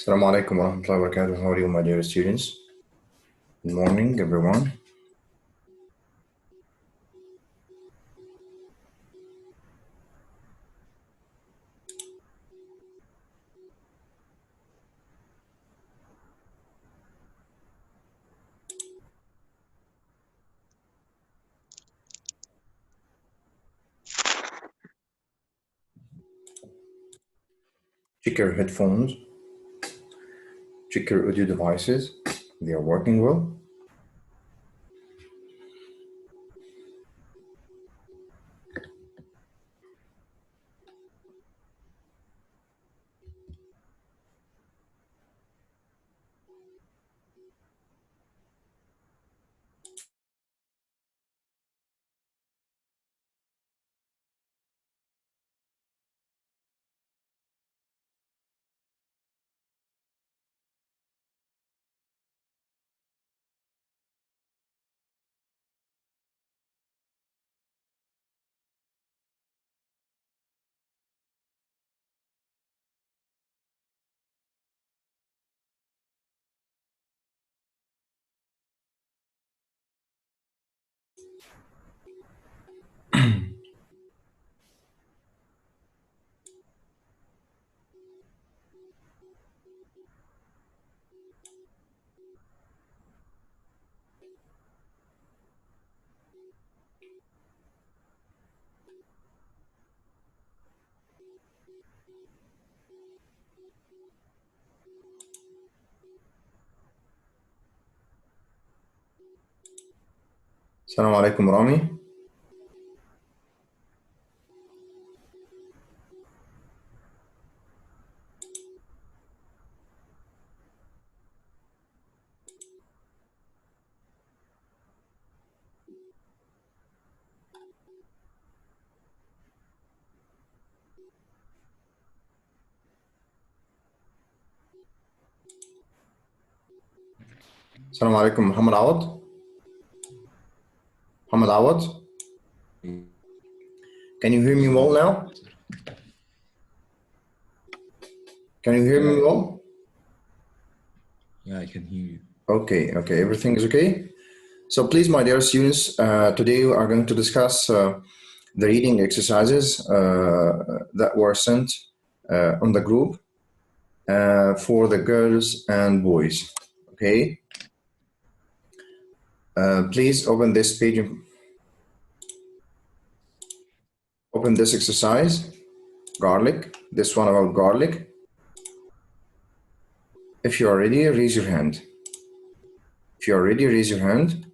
Assalamu alaikum wa rahmatullahi wa barakatuh. How are you, my dear students? Good morning, everyone. Check your headphones, check your audio devices. They are working well. Assalamu alaikum, Rami. Assalamu alaikum, Muhammad Awad. Muhammad Awad. Can you hear me well now? Can you hear me well? Yeah, I can hear you. Okay, everything is okay? So please, my dear students, today we are going to discuss the reading exercises that were sent on the group for the girls and boys, okay? Please open this page, open this exercise, garlic, this one about garlic. If you are ready, raise your hand. If you are ready, raise your hand.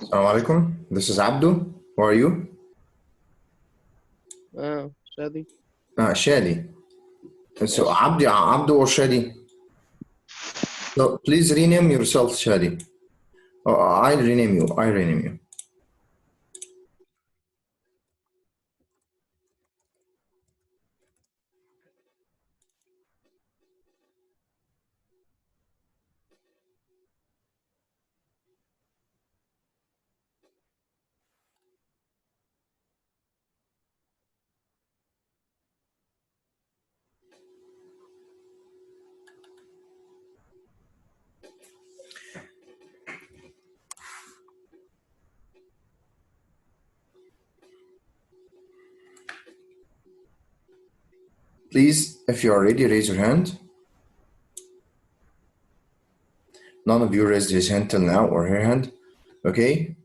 Assalamu alaikum. This is Abdu. How are you? Shadi. Shadi. So Abdu or Shadi? So please rename yourself Shadi. I'll rename you. Please, if you are ready, raise your hand. None of you raised his hand till now, or her hand. Okay.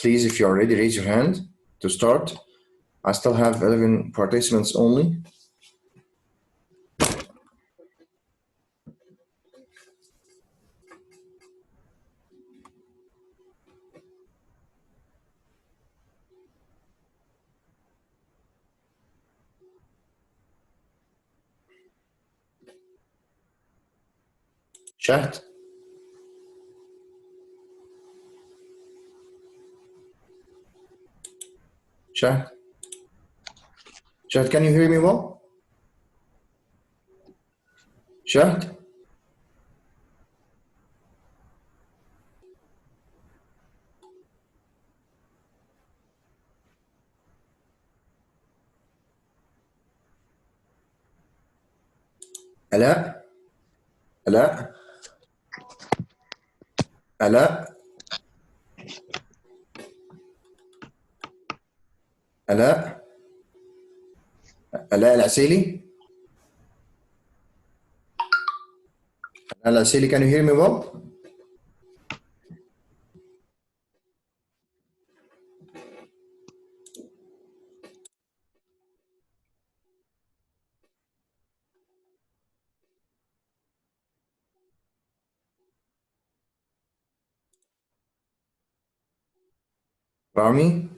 Please, if you are ready, raise your hand to start. I still have 11 participants only. Chat. Chat. Chat, can you hear me well? Chat. Ala. Ala. Ala. Ala. Ala Al-Asili. Ala Al-Asili, can you hear me well? Rami?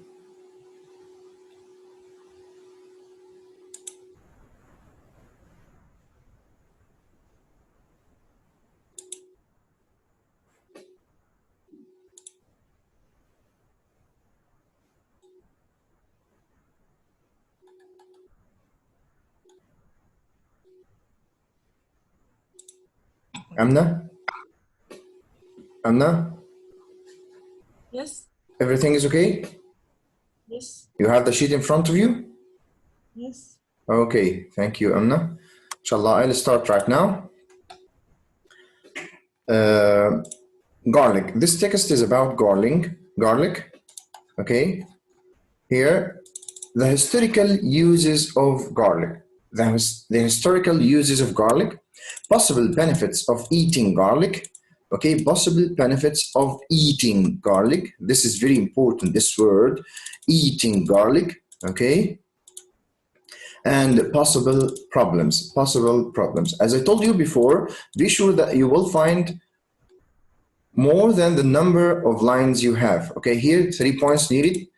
Amna? Amna? Yes. Everything is okay? Yes. You have the sheet in front of you? Yes. Okay, thank you, Amna. Inshallah, I'll start right now. Garlic. This text is about garlic. Okay. Here, the historical uses of garlic. The historical uses of garlic, possible benefits of eating garlic. Okay, possible benefits of eating garlic. This is very important, this word, eating garlic. Okay. And possible problems. As I told you before, be sure that you will find more than the number of lines you have. Okay, here 3 points needed.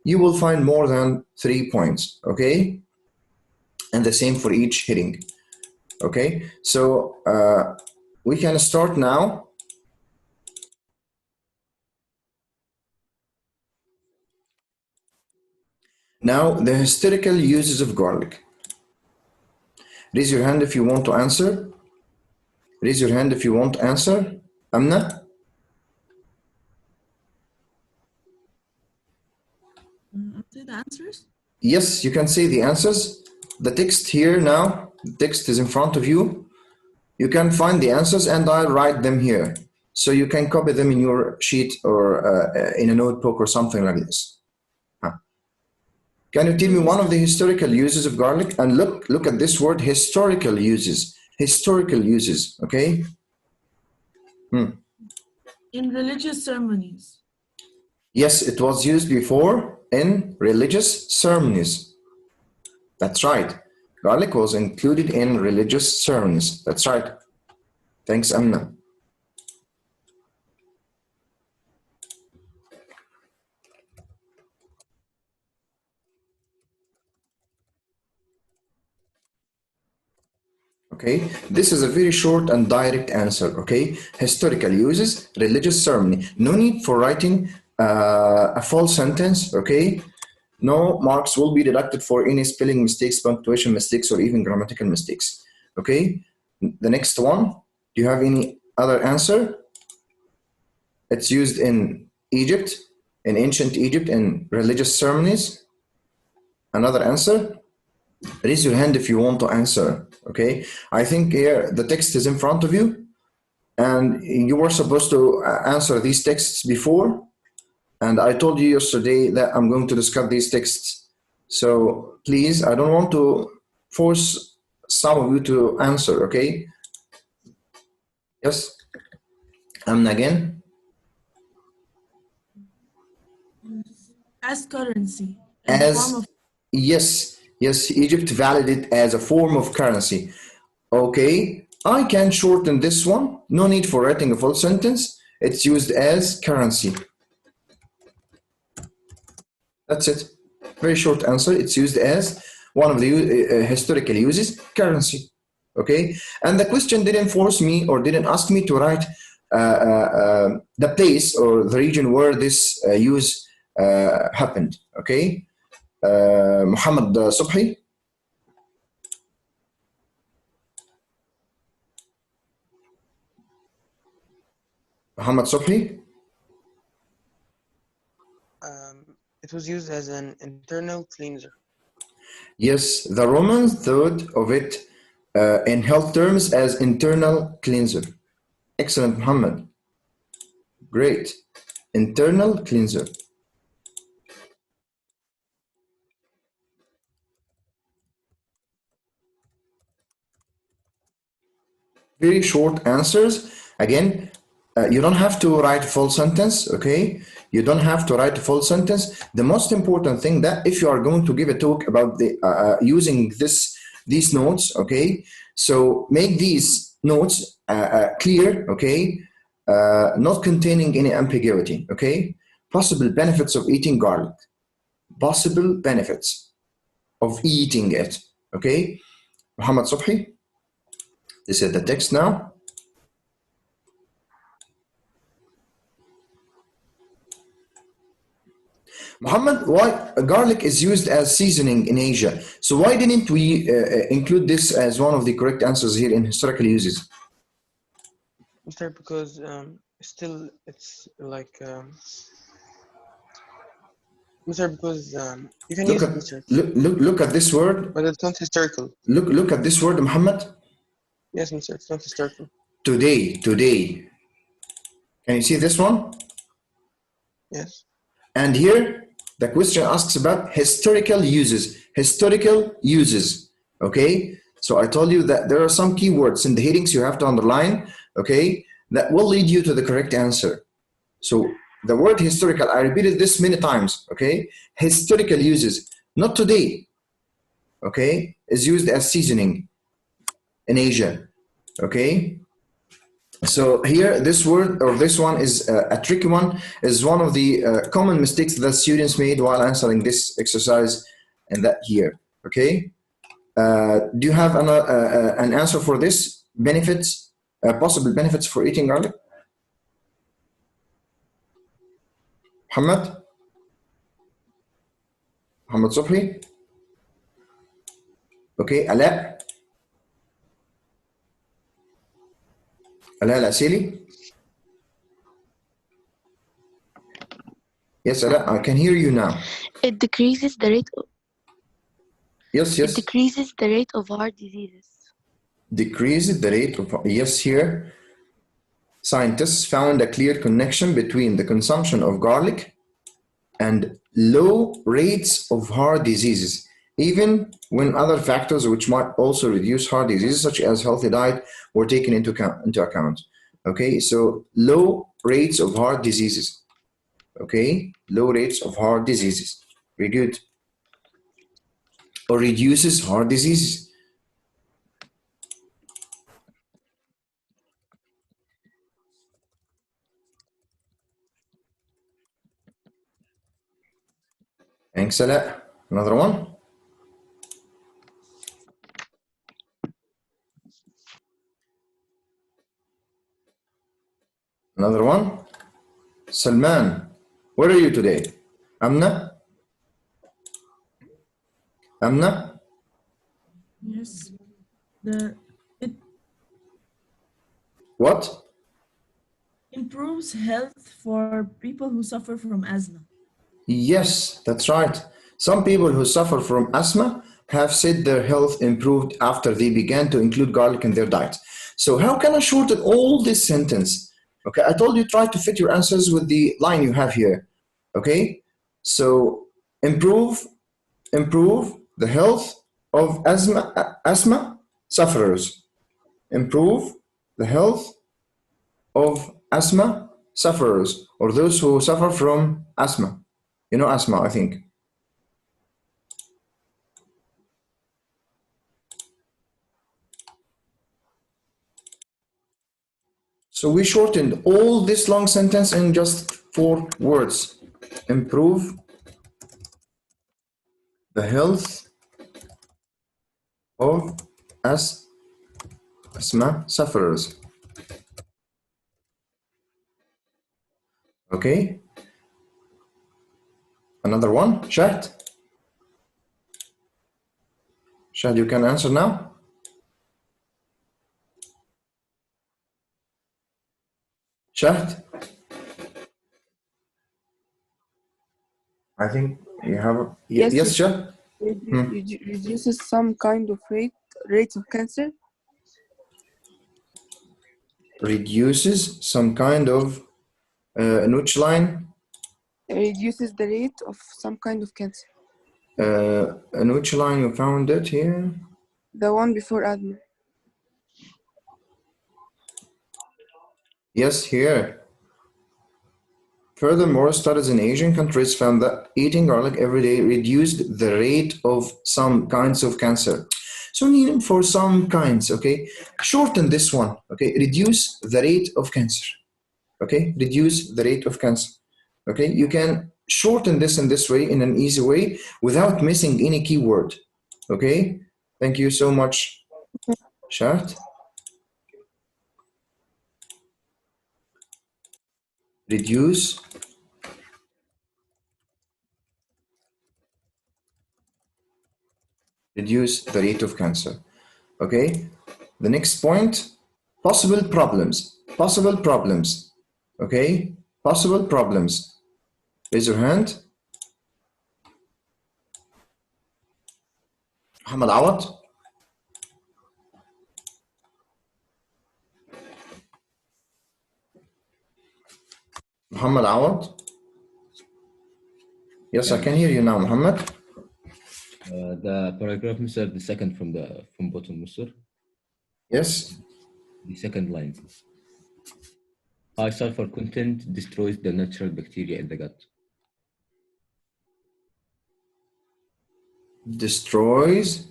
You will find more than 3 points. Okay, and the same for each heading. Okay, so we can start now. Now, the historical uses of garlic. Raise your hand if you want to answer. Raise your hand if you want to answer. Amna? Say the answers. Yes, you can say the answers. The text here now, the text is in front of you. You can find the answers and I'll write them here. So you can copy them in your sheet or in a notebook or something like this. Can you tell me one of the historical uses of garlic? And look at this word, historical uses. Historical uses, okay? In religious ceremonies. Yes, it was used before in religious ceremonies. That's right. Garlic was included in religious ceremonies. That's right. Thanks, Amna. Okay, this is a very short and direct answer. Okay, historical uses, religious ceremony. No need for writing a full sentence. Okay, no marks will be deducted for any spelling mistakes, punctuation mistakes, or even grammatical mistakes. Okay, the next one. Do you have any other answer? It's used in Egypt, in ancient Egypt, in religious ceremonies. Another answer? Raise your hand if you want to answer. Okay, I think here the text is in front of you and you were supposed to answer these texts before, and I told you yesterday that I'm going to discuss these texts. So please, I don't want to force some of you to answer. Okay, yes, again. As currency. As, yes, Egypt valued it as a form of currency. Okay, I can shorten this one. No need for writing a full sentence. It's used as currency. That's it. Very short answer. It's used as one of the historical uses, currency. Okay, and the question didn't force me or didn't ask me to write the place or the region where this use happened. Okay, Muhammad Subhi. Muhammad Subhi. It was used as an internal cleanser. Yes, the Romans thought of it in health terms as internal cleanser. Excellent, Muhammad. Great. Internal cleanser. Very short answers. Again, you don't have to write full sentence, okay? You don't have to write a full sentence. The most important thing that if you are going to give a talk about the using these notes, okay? So make these notes clear, okay? Not containing any ambiguity, okay? Possible benefits of eating garlic. Possible benefits of eating it, okay? Muhammad Subhi, this is the text now. Muhammad, why garlic is used as seasoning in Asia? So why didn't we include this as one of the correct answers here in historical uses? Sir, because still it's like Sir, because you can use it, Mr. Look at this word. But it's not historical. Look at this word, Muhammad. Yes, Mr. It's not historical. Today. Can you see this one? Yes. And here the question asks about historical uses. Historical uses. Okay. So I told you that there are some keywords in the headings you have to underline. Okay, that will lead you to the correct answer. So the word historical, I repeated this many times, okay? Historical uses, not today, okay, is used as seasoning in Asia, okay? So here, this word, or this one is a tricky one, is one of the common mistakes that students made while answering this exercise and that here, okay? Do you have an answer for this? Benefits, possible benefits for eating garlic? Muhammad Subhi? Okay, Ala Al-Asili? Yes, Ala, I can hear you now. It decreases the rate of Yes. It decreases the rate of heart diseases. Decreases the rate of, yes, here. Scientists found a clear connection between the consumption of garlic and low rates of heart diseases, even when other factors which might also reduce heart diseases, such as healthy diet, were taken into account. Okay, so low rates of heart diseases. Okay, low rates of heart diseases. Very good. Or reduces heart diseases. Thanks a lot. Another one. Another one. Salman, where are you today? Amna? Amna? Yes. It What? improves health for people who suffer from asthma. Yes, that's right. Some people who suffer from asthma have said their health improved after they began to include garlic in their diet. So how can I shorten all this sentence? Okay, I told you try to fit your answers with the line you have here. Okay, so improve the health of asthma sufferers. Improve the health of asthma sufferers, or those who suffer from asthma. You know asthma, I think. So we shortened all this long sentence in just 4 words. Improve the health of asthma sufferers. Okay. Another one, Shahd. Shahd, you can answer now. Shahd, I think you have. Yes, Yes, Shahd. reduces some kind of rates of cancer. Reduces some kind of in which line? Reduces the rate of some kind of cancer. In which line you found it here? The one before admin. Yes, here. Furthermore, studies in Asian countries found that eating garlic every day reduced the rate of some kinds of cancer. So meaning for some kinds, okay? Shorten this one, okay? Reduce the rate of cancer, okay? Reduce the rate of cancer, okay? You can shorten this in this way, in an easy way, without missing any keyword, okay? Thank you so much, Shahd. Reduce the rate of cancer. Okay, the next point, possible problems. Possible problems. Okay, possible problems. Raise your hand. Muhammad Awad. Muhammad Awad. Yes, I can hear you now, Muhammad. The paragraph, Mr. The second from bottom, Mr. Yes. The second line. High sulfur content destroys the natural bacteria in the gut. Destroys.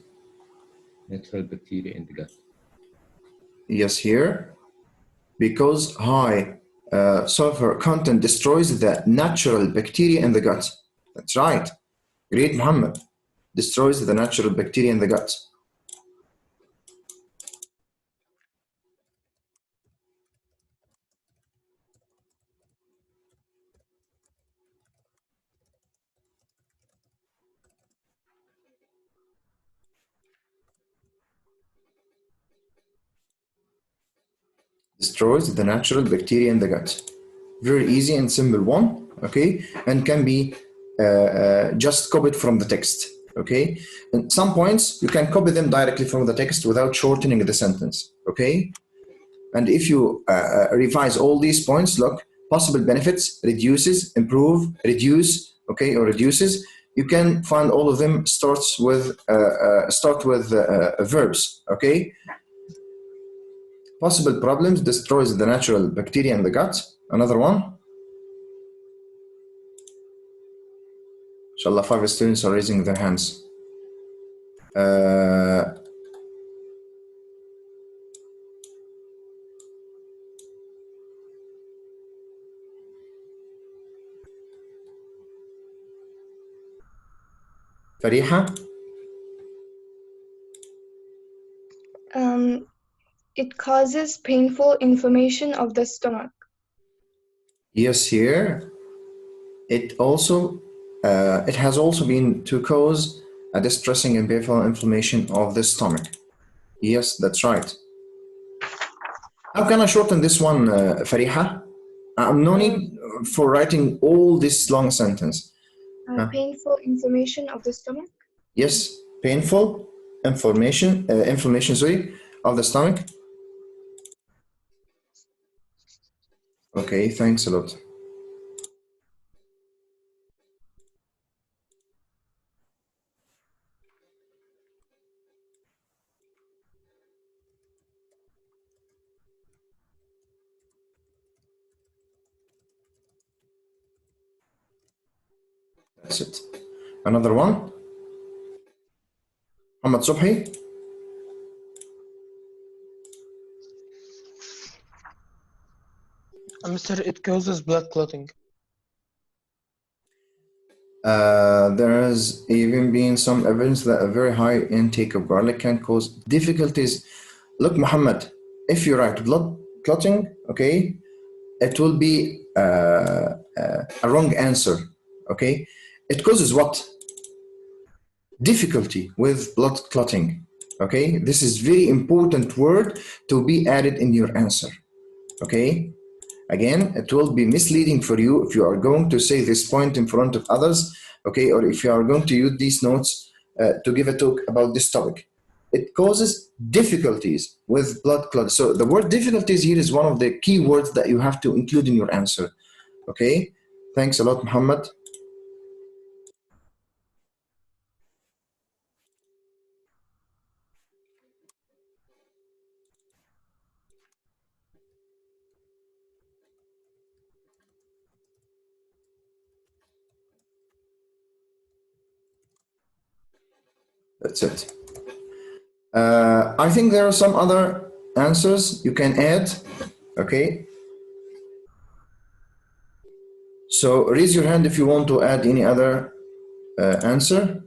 Natural bacteria in the gut. Yes, here. Because high sulfur content destroys the natural bacteria in the gut. That's right. Great, Muhammad. Destroys the natural bacteria in the gut. Destroys the natural bacteria in the gut. Very easy and simple one, okay, and can be just copied from the text, okay. And some points you can copy them directly from the text without shortening the sentence, okay. And if you revise all these points, look, possible benefits, reduces, improve, reduce, okay, or reduces. You can find all of them start with verbs, okay. Possible problems, destroys the natural bacteria in the gut. Another one. Inshallah, 5 students are raising their hands. Fariha? It causes painful inflammation of the stomach. Yes, here. It has also been to cause a distressing and painful inflammation of the stomach. Yes, that's right. How can I shorten this one, Fariha? No need for writing all this long sentence. Painful inflammation of the stomach. Yes, painful inflammation, sorry, of the stomach. Okay, thanks a lot. That's it. Another one. Muhammad Subhi. Mr. It causes blood clotting. There has even been some evidence that a very high intake of garlic can cause difficulties look, Muhammad, if you write blood clotting, okay, it will be a wrong answer, okay? It causes what? Difficulty with blood clotting, okay? This is very important word to be added in your answer, okay? Again, it will be misleading for you if you are going to say this point in front of others, okay? Or if you are going to use these notes to give a talk about this topic. It causes difficulties with blood clotting. So the word difficulties here is one of the key words that you have to include in your answer, okay? Thanks a lot, Muhammad. That's it. I think there are some other answers you can add, okay? So raise your hand if you want to add any other answer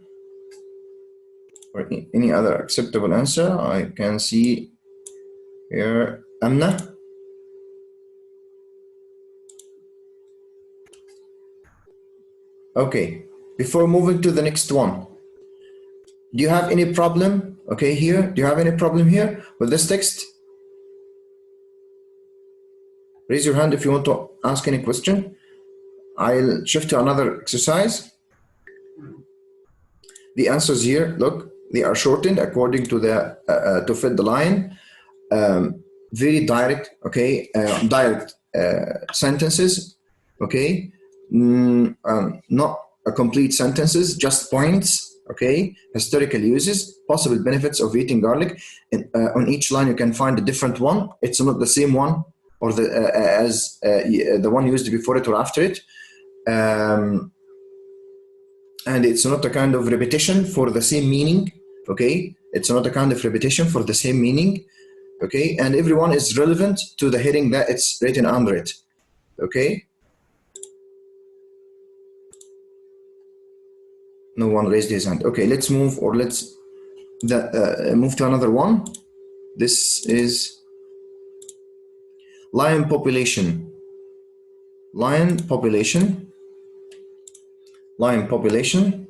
or any other acceptable answer. I can see here, Amna. Okay, before moving to the next one, do you have any problem, okay, here? Do you have any problem here with this text? Raise your hand if you want to ask any question. I'll shift to another exercise. The answers here, look, they are shortened according to the, to fit the line. Very direct, okay, direct sentences, okay? Not a complete sentences, just points, okay? Historical uses, possible benefits of eating garlic. And on each line you can find a different one. It's not the same one or the as the one used before it or after it. And it's not a kind of repetition for the same meaning, okay? It's not a kind of repetition for the same meaning, okay? And everyone is relevant to the heading that it's written under it, okay? No one raised his hand. Okay, let's move, or let's move to another one. This is lion population. Lion population. Lion population.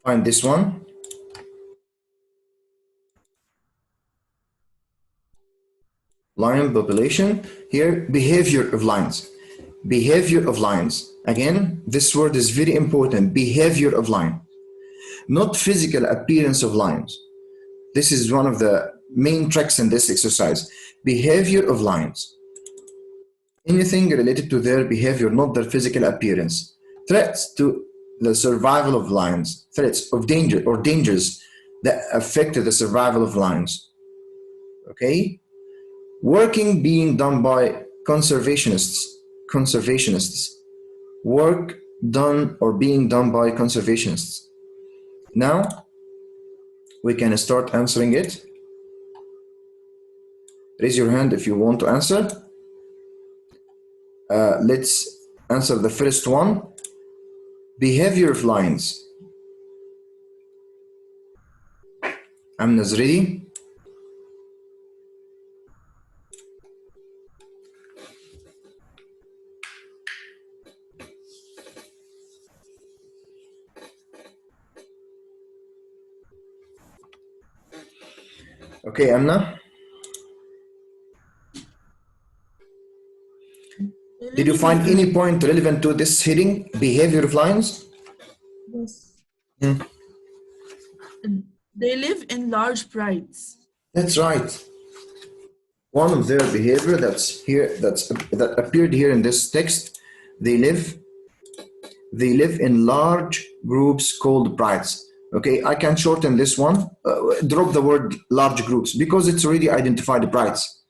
Find this one. Lion population. Here, behavior of lions. Behavior of lions. Again, this word is very important. Behavior of lion. Not physical appearance of lions. This is one of the main tricks in this exercise. Behavior of lions. Anything related to their behavior, not their physical appearance. Threats to the survival of lions. Threats of danger or dangers that affect the survival of lions. Okay? Working being done by conservationists. Conservationists. Work done or being done by conservationists. Now, we can start answering it. Raise your hand if you want to answer. Let's answer the first one. Behavior of lions. Amna's ready. Okay, Amna. Did you find any point relevant to this heading, behavior of lions? Yes. Hmm. They live in large prides. That's right. One of their behavior that's here, that appeared here in this text, they live in large groups called prides. Okay, I can shorten this one, drop the word large groups because it's already identified prides.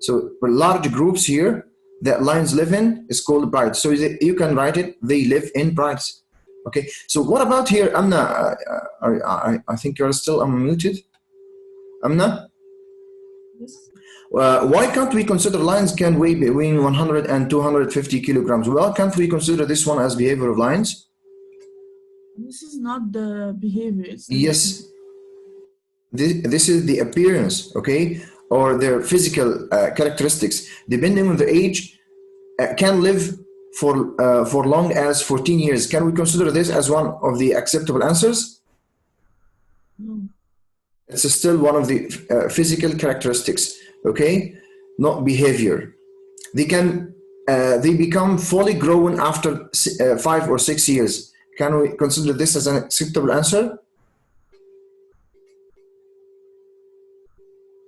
So for large groups here that lions live in is called prides. So you can write it, they live in prides. Okay, so what about here, Amna? I think you're still unmuted. Amna? Yes. Why can't we consider lions can weigh between 100 and 250 kilograms? Well, can't we consider this one as behavior of lions? This is not the behavior. It's Yes. This is the appearance, okay, or their physical characteristics. Depending on the age, can live for long as 14 years. Can we consider this as one of the acceptable answers? No. It's still one of the physical characteristics, okay, not behavior. They become fully grown after 5 or 6 years. Can we consider this as an acceptable answer?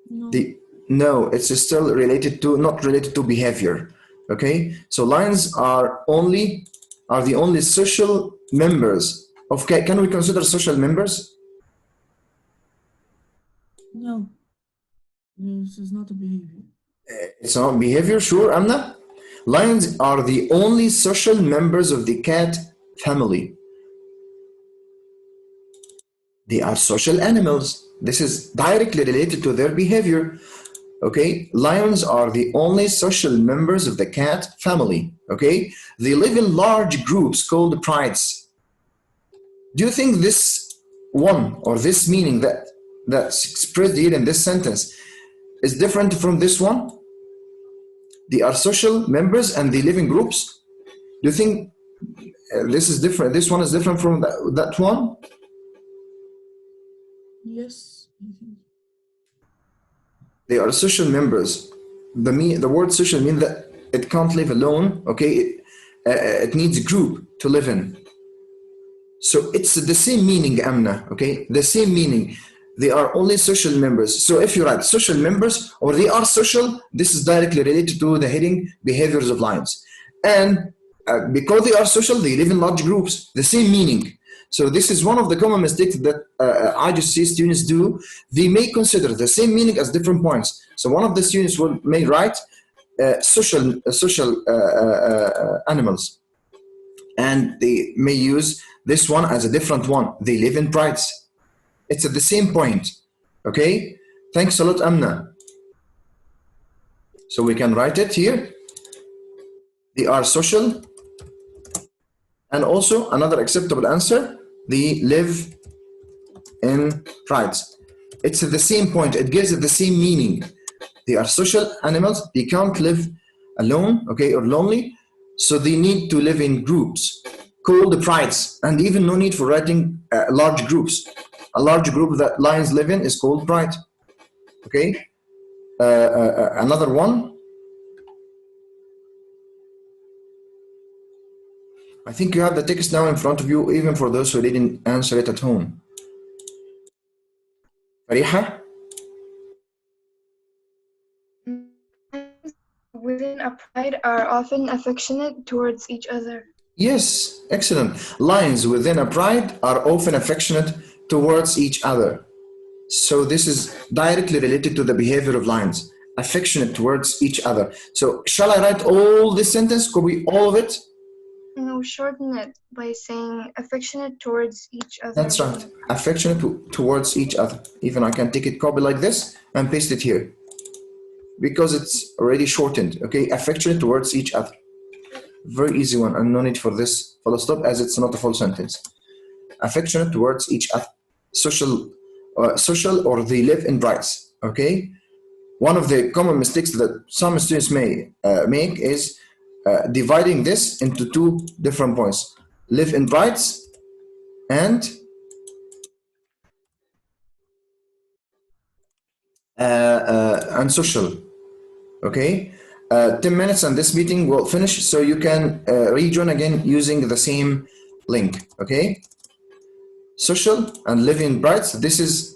No. No, it's still related to, not related to behavior. Okay, so lions are the only social members of. Can we consider social members? No. This is not a behavior. It's not behavior, sure, Amna. Lions are the only social members of the cat family. They are social animals. This is directly related to their behavior. Okay, lions are the only social members of the cat family. Okay, they live in large groups called prides. Do you think this one or this meaning that's expressed here in this sentence is different from this one? They are social members and they live in groups. Do you think this is different? This one is different from that one? Yes. I think. They are social members. The word social means that it can't live alone. Okay, it needs a group to live in. So it's the same meaning, Amna. Okay, the same meaning. They are only social members. So if you write social members or they are social, this is directly related to the heading behaviors of lions. And because they are social, they live in large groups. The same meaning. So this is one of the common mistakes that IGCSE students do. They may consider the same meaning as different points. So one of the students may write social animals, and they may use this one as a different one. They live in prides. It's at the same point. Okay. Thanks a lot, Amna. So we can write it here. They are social, and also another acceptable answer. They live in prides. It's at the same point. It gives it the same meaning. They are social animals. They can't live alone, okay, or lonely. So they need to live in groups called prides. And even no need for writing large groups. A large group that lions live in is called pride. Okay. Another one. I think you have the text now in front of you, even for those who didn't answer it at home. Fariha? Within a pride are often affectionate towards each other. Yes, excellent. Lions within a pride are often affectionate towards each other. So this is directly related to the behavior of lions, affectionate towards each other. So shall I write all this sentence? Could be all of it? No, shorten it by saying affectionate towards each other. That's right. Affectionate towards each other. Even I can take it, copy like this and paste it here. Because it's already shortened, okay? Affectionate towards each other. Very easy one, and no need for this full stop as it's not a full sentence. Affectionate towards each other. Social, or they live in prides, okay? One of the common mistakes that some students may make is dividing this into two different points. Live in prides and social, okay? 10 minutes and this meeting will finish, so you can rejoin again using the same link, okay? Social and live in brights. This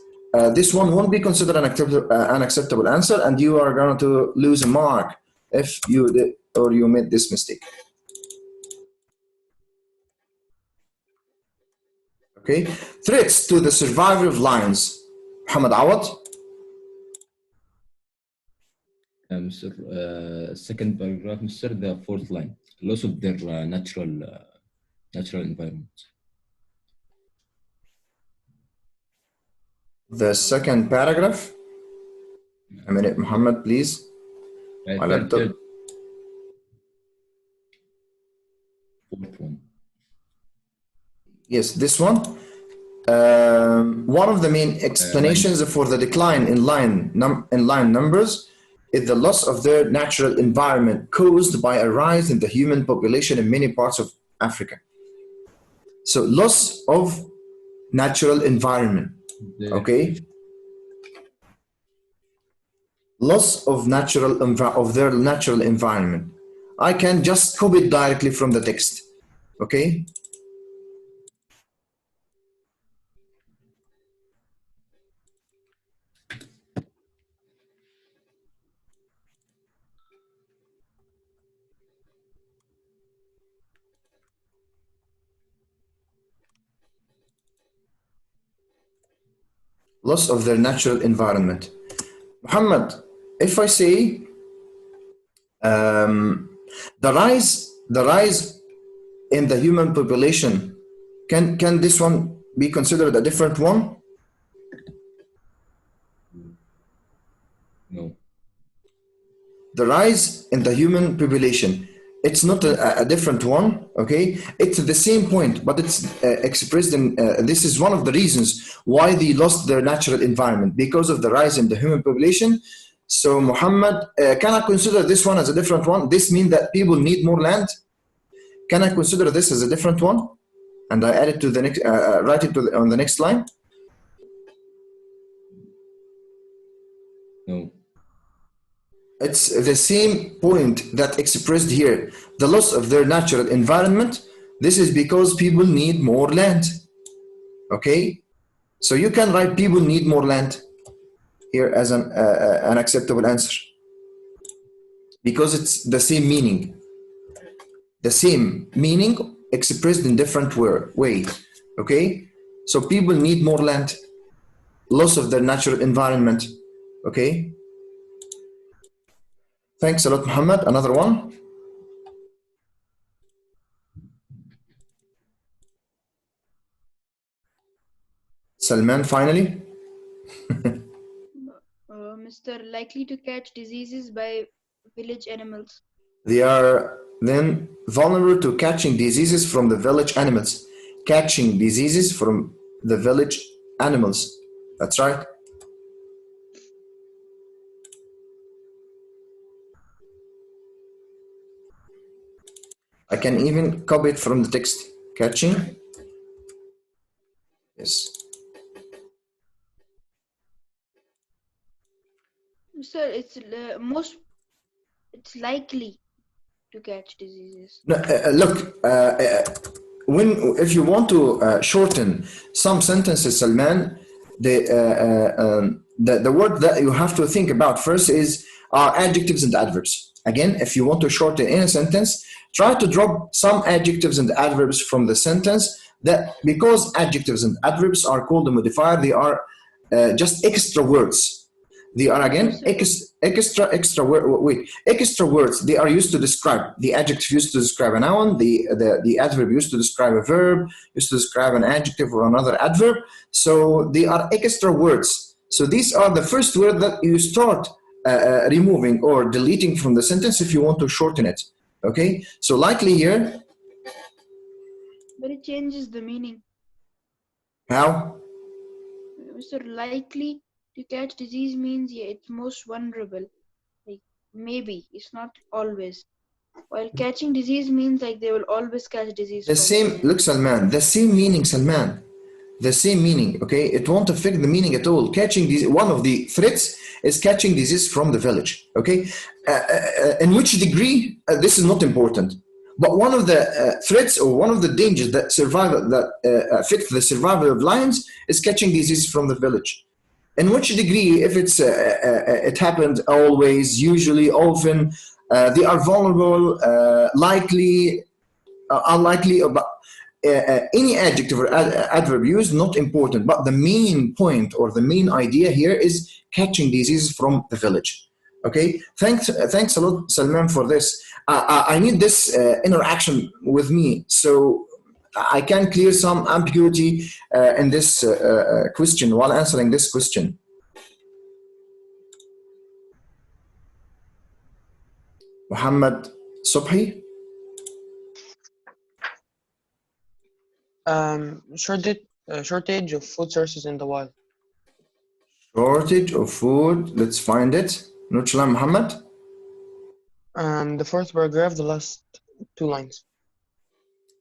one won't be considered an acceptable answer, and you are going to lose a mark if you did or you made this mistake. Okay, threats to the survival of lions. Muhammad Awad. Second paragraph, Mr. The fourth line, loss of their natural environment. The second paragraph. A minute, Muhammad, please. My laptop. Fourth one. Yes, this one. One of the main explanations for the decline in line numbers is the loss of their natural environment caused by a rise in the human population in many parts of Africa. So loss of natural environment, okay? Loss of their natural environment. I can just copy it directly from the text, okay? Loss of their natural environment. Muhammad, if I say the rise in the human population, can this one be considered a different one? No. The rise in the human population, it's not a different one, okay? It's the same point, but it's expressed in, this is one of the reasons why they lost their natural environment, because of the rise in the human population. So Muhammad, can I consider this one as a different one? This means that people need more land? Can I consider this as a different one? And I add it to the next, write it on the next line? No. It's the same point that expressed here. The loss of their natural environment, this is because people need more land. Okay? So you can write people need more land here as an acceptable answer. Because it's the same meaning. The same meaning expressed in different way. Okay? So people need more land. Loss of their natural environment. Okay? Thanks a lot, Muhammad. Another one. Salman, finally. Mr. Likely to catch diseases by village animals. They are then vulnerable to catching diseases from the village animals. Catching diseases from the village animals. That's right. I can even copy it from the text. Catching. Yes. Sir, it's likely to catch diseases. No, look, if you want to shorten some sentences, Salman, the word that you have to think about first are adjectives and adverbs. Again, if you want to shorten in a sentence, try to drop some adjectives and adverbs from the sentence. That because adjectives and adverbs are called a modifier, they are just extra words. They are again extra words. They are used to describe. The adjective used to describe a noun. The adverb used to describe a verb. Used to describe an adjective or another adverb. So they are extra words. So these are the first word that you start removing or deleting from the sentence if you want to shorten it. Okay. So likely here. But it changes the meaning. How? Mr. Likely to catch disease means it's most vulnerable. Like maybe it's not always. While catching disease means like they will always catch disease. The same. Look, Salman. The same meaning, Salman. The same meaning. Okay. It won't affect the meaning at all. Catching disease. One of the threats is catching disease from the village. Okay. In which degree? This is not important. But one of the threats or one of the dangers that affect the survival of lions is catching disease from the village. In which degree, if it happened always, usually, often, they are vulnerable, likely, unlikely, but any adjective or adverb used, not important. But the main point or the main idea here is catching diseases from the village. Okay, thanks a lot, Salman, for this. I need this interaction with me so I can clear some ambiguity in this question while answering this question. Muhammad Subhi? Should it Shortage of food sources in the wild. Shortage of food. Let's find it. Nutshla Muhammad. The fourth paragraph, the last two lines.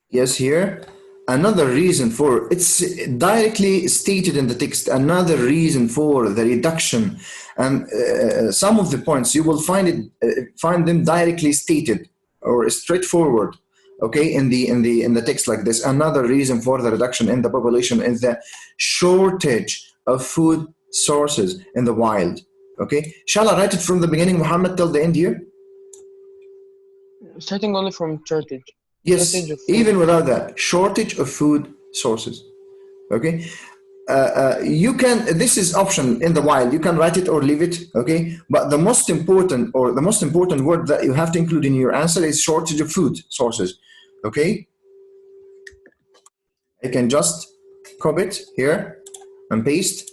Yes, here. Another reason for, it's directly stated in the text, another reason for the reduction, and some of the points you will find them directly stated or straightforward, okay, in the text like this. Another reason for the reduction in the population is the shortage of food sources in the wild. Okay, shall I write it from the beginning, Muhammad, till the end here? Starting only from shortage. Yes, Shortage of food. even without that, shortage of food sources. Okay, you can. This is option in the wild. You can write it or leave it. Okay, but the most important word that you have to include in your answer is shortage of food sources. Okay, I can just copy it here and paste.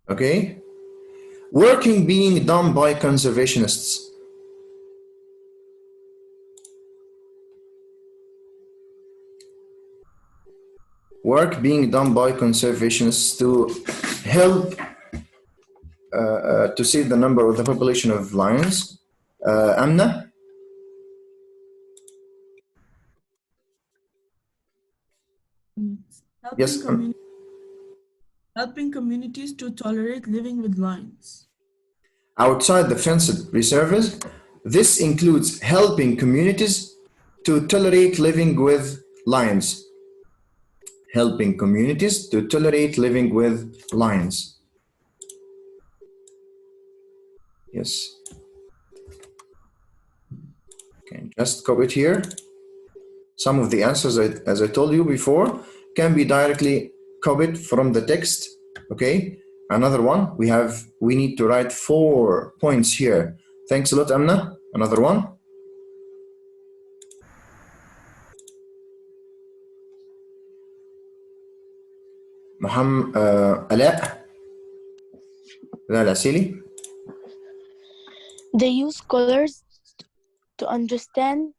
Okay, working being done by conservationists. Work being done by conservationists to help to save the number of the population of lions. Amna? Helping, Yes. helping communities to tolerate living with lions. Outside the fenced reserves, this includes helping communities to tolerate living with lions. Helping communities to tolerate living with lions. Yes. Okay, just copy it here. Some of the answers, as I told you before, can be directly copied from the text. Okay. Another one, we need to write 4 points here. Thanks a lot, Amna. Another one. Muhammad, Ala. La Sili. They use colors to understand.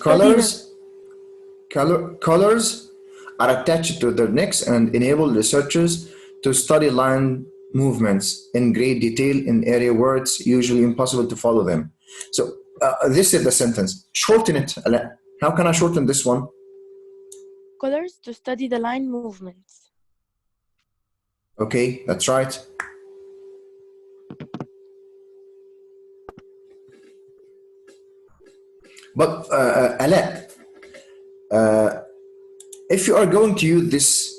Colors are attached to their necks and enable researchers to study lion movements in great detail in area where it's usually impossible to follow them. So this is the sentence. Shorten it. How can I shorten this one? Colors to study the line movements. Okay, that's right. But Ala, if you are going to use this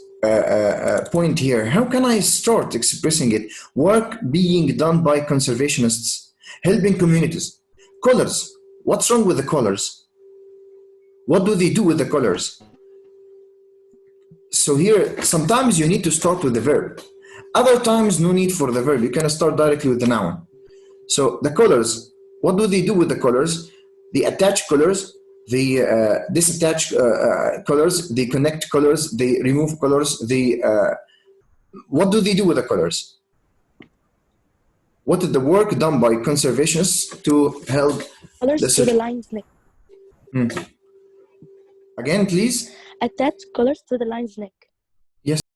point here, how can I start expressing it? Work being done by conservationists, helping communities. Colors. What's wrong with the colors? What do they do with the colors? So here, sometimes you need to start with the verb. Other times, no need for the verb. You can start directly with the noun. So the colors, what do they do with the colors? They attach colors, they disattach colors, they connect colors, they remove colors, what do they do with the colors? What is the work done by conservationists to help Colors to the line's neck. Again, please. Attach colors to the line's neck.